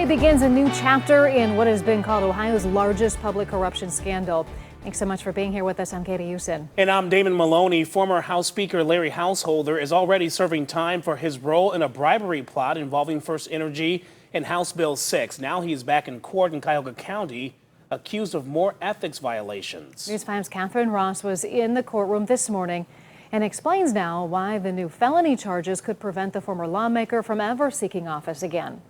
begins a new chapter in what has been called Ohio's largest public corruption scandal. Thanks so much for being here with us. I'm Katie Houston. And I'm Damon Maloney. Former House Speaker Larry Householder is already serving time for his role in a bribery plot involving First Energy and House Bill 6. Now he's back in court in Cuyahoga County, accused of more ethics violations. News 5's Catherine Ross was in the courtroom this morning and explains now why the new felony charges could prevent the former lawmaker from ever seeking office again.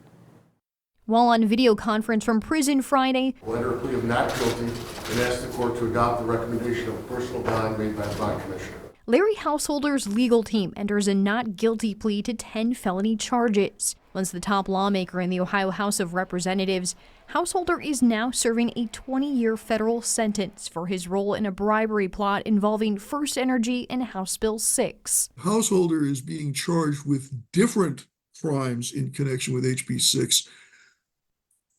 While on video conference from prison Friday, will enter a plea of not guilty and ask the court to adopt the recommendation of a personal bond made by the bond commissioner. Larry Householder's legal team enters a not guilty plea to 10 felony charges. Once the top lawmaker in the Ohio House of Representatives, Householder is now serving a 20-year federal sentence for his role in a bribery plot involving First Energy and House Bill 6. Householder is being charged with different crimes in connection with HB 6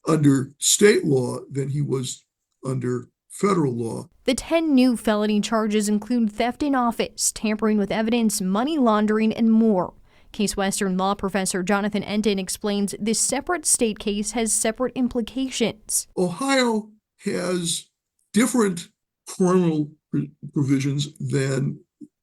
under state law than he was under federal law. The 10 new felony charges include theft in office, tampering with evidence, money laundering, and more. Case Western law professor Jonathan Enton explains this separate state case has separate implications. Ohio has different criminal provisions than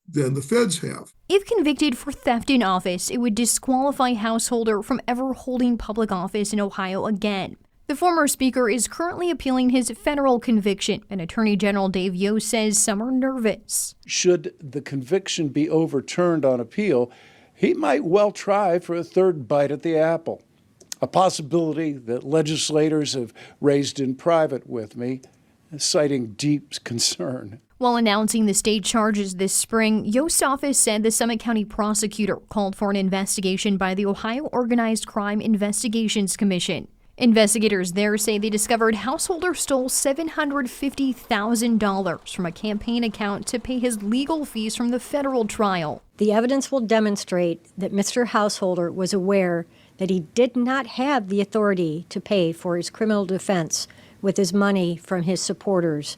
the feds have. If convicted for theft in office, it would disqualify Householder from ever holding public office in Ohio again. The former speaker is currently appealing his federal conviction, and Attorney General Dave Yost says some are nervous. Should the conviction be overturned on appeal, he might well try for a third bite at the apple, a possibility that legislators have raised in private with me, citing deep concern. While announcing the state charges this spring, Yost's office said the Summit County prosecutor called for an investigation by the Ohio Organized Crime Investigations Commission. Investigators there say they discovered Householder stole $750,000 from a campaign account to pay his legal fees from the federal trial. The evidence will demonstrate that Mr. Householder was aware that he did not have the authority to pay for his criminal defense with his money from his supporters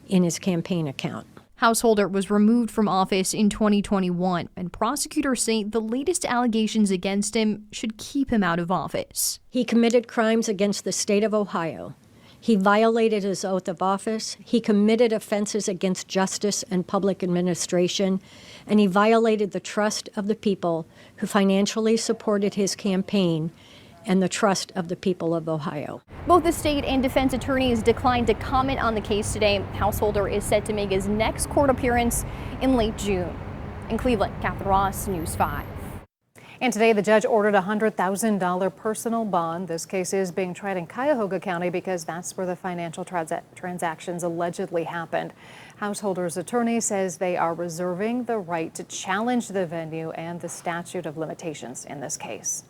in his campaign account. Householder was removed from office in 2021, and prosecutors say the latest allegations against him should keep him out of office. He committed crimes against the state of Ohio. He violated his oath of office. He committed offenses against justice and public administration, and he violated the trust of the people who financially supported his campaign and the trust of the people of Ohio. Both the state and defense attorneys declined to comment on the case today. Householder is set to make his next court appearance in late June. In Cleveland, Catherine Ross, News 5. And today the judge ordered a $100,000 personal bond. This case is being tried in Cuyahoga County because that's where the financial transactions allegedly happened. Householder's attorney says they are reserving the right to challenge the venue and the statute of limitations in this case.